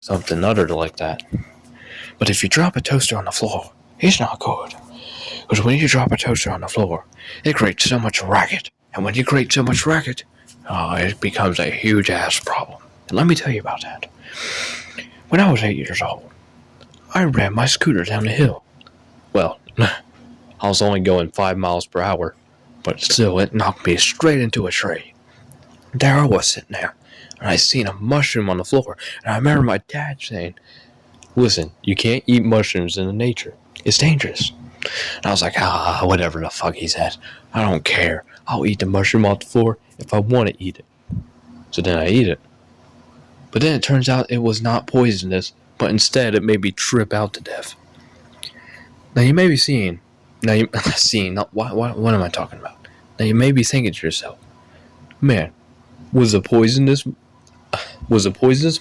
something uttered like that. But if you drop a toaster on the floor, it's not good. Because when you drop a toaster on the floor, it creates so much racket. And when you create so much racket, it becomes a huge ass problem. And let me tell you about that. When I was 8 years old, I ran my scooter down the hill. Well, I was only going 5 miles per hour, but still it knocked me straight into a tree. There I was sitting there, and I seen a mushroom on the floor, and I remember my dad saying, "Listen, you can't eat mushrooms in the nature. It's dangerous." And I was like, whatever the fuck he said. I don't care. I'll eat the mushroom off the floor if I want to eat it. So then I eat it. But then it turns out it was not poisonous, but instead it made me trip out to death. Now you may be seeing, what am I talking about? Now you may be thinking to yourself, man, was a poisonous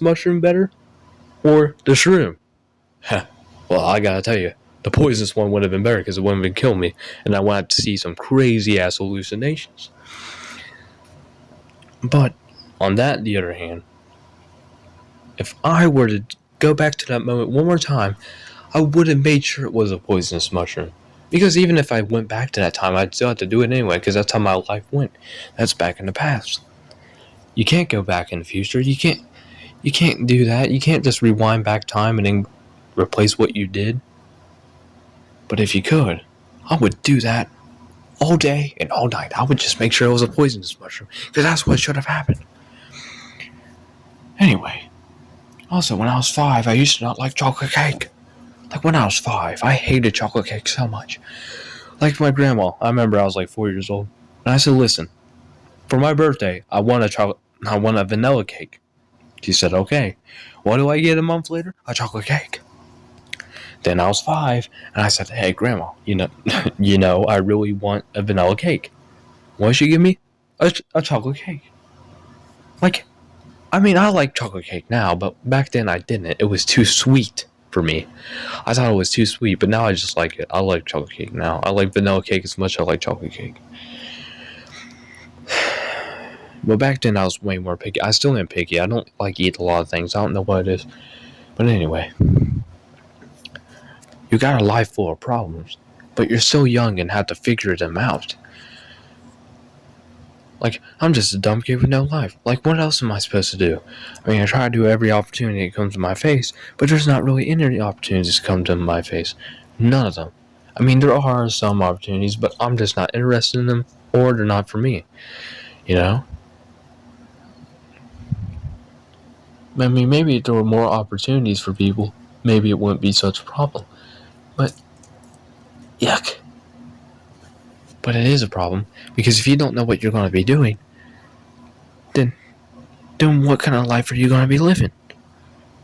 mushroom better? Or the shroom? Well, I gotta tell you, the poisonous one would have been better because it wouldn't have killed me, and I would have to see some crazy ass hallucinations. But on the other hand, if I were to go back to that moment one more time, I would have made sure it was a poisonous mushroom. Because even if I went back to that time, I'd still have to do it anyway, because that's how my life went. That's back in the past. You can't go back in the future. You can't do that. You can't just rewind back time and then replace what you did. But if you could, I would do that all day and all night. I would just make sure it was a poisonous mushroom, because that's what should have happened. Anyway, also when I was 5, I used to not like chocolate cake. Like when I was 5, I hated chocolate cake so much. Like my grandma, I remember I was like 4 years old, and I said, "Listen, for my birthday, I want a vanilla cake." She said, "Okay." What do I get a month later? A chocolate cake. Then I was 5, and I said, "Hey, Grandma, I really want a vanilla cake." What did she give me? A chocolate cake. I like chocolate cake now, but back then I didn't. It was too sweet for me. I thought it was too sweet, but now I just like it. I like chocolate cake now. I like vanilla cake as much as I like chocolate cake. But back then I was way more picky. I still am picky. I don't eat a lot of things. I don't know what it is. But anyway. You got a life full of problems, but you're so young and have to figure them out. I'm just a dumb kid with no life. What else am I supposed to do? I try to do every opportunity that comes to my face, but there's not really any opportunities that come to my face. None of them. There are some opportunities, but I'm just not interested in them, or they're not for me. Maybe if there were more opportunities for people, maybe it wouldn't be such a problem. But, yuck. But it is a problem, because if you don't know what you're going to be doing, then what kind of life are you going to be living?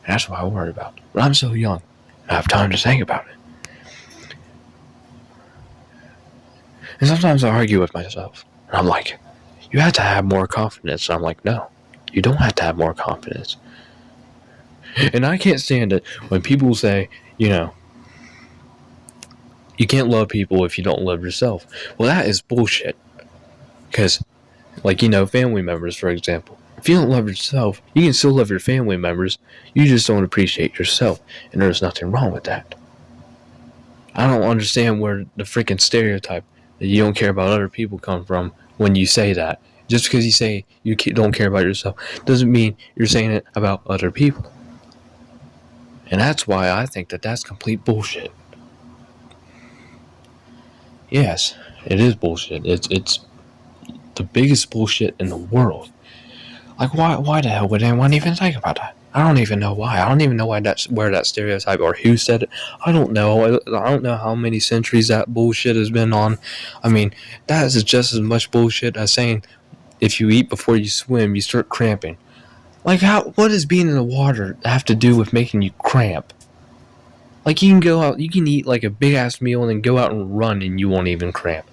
That's what I worry about. But I'm so young, I have time to think about it. And sometimes I argue with myself, and I'm like, you have to have more confidence. And I'm like, no, you don't have to have more confidence. And I can't stand it when people say, you can't love people if you don't love yourself. Well, that is bullshit. Because, family members, for example. If you don't love yourself, you can still love your family members. You just don't appreciate yourself. And there's nothing wrong with that. I don't understand where the freaking stereotype that you don't care about other people come from when you say that. Just because you say you don't care about yourself doesn't mean you're saying it about other people. And that's why I think that that's complete bullshit. Yes, it is bullshit. It's the biggest bullshit in the world. Why the hell would anyone even think about that? I don't even know why. I don't even know where that stereotype or who said it. I don't know. I don't know how many centuries that bullshit has been on. That is just as much bullshit as saying if you eat before you swim, you start cramping. What does being in the water have to do with making you cramp? You can go out, you can eat a big ass meal and then go out and run and you won't even cramp.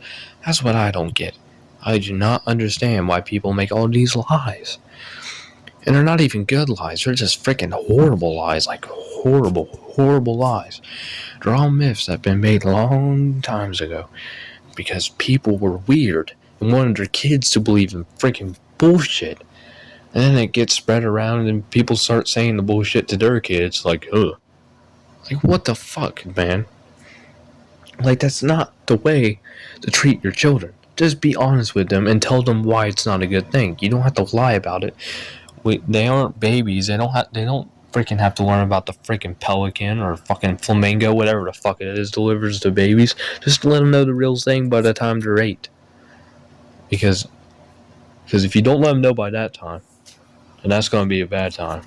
That's what I don't get. I do not understand why people make all these lies. And they're not even good lies. They're just freaking horrible lies. Horrible, horrible lies. They're all myths that have been made long times ago. Because people were weird and wanted their kids to believe in freaking bullshit. And then it gets spread around and people start saying the bullshit to their kids, like, ugh. Like, what the fuck, man? Like, that's not the way to treat your children. Just be honest with them and tell them why it's not a good thing. You don't have to lie about it. They aren't babies. They don't freaking have to learn about the freaking pelican or fucking flamingo, whatever the fuck it is, delivers to babies. Just let them know the real thing by the time they're 8. Because if you don't let them know by that time, then that's going to be a bad time.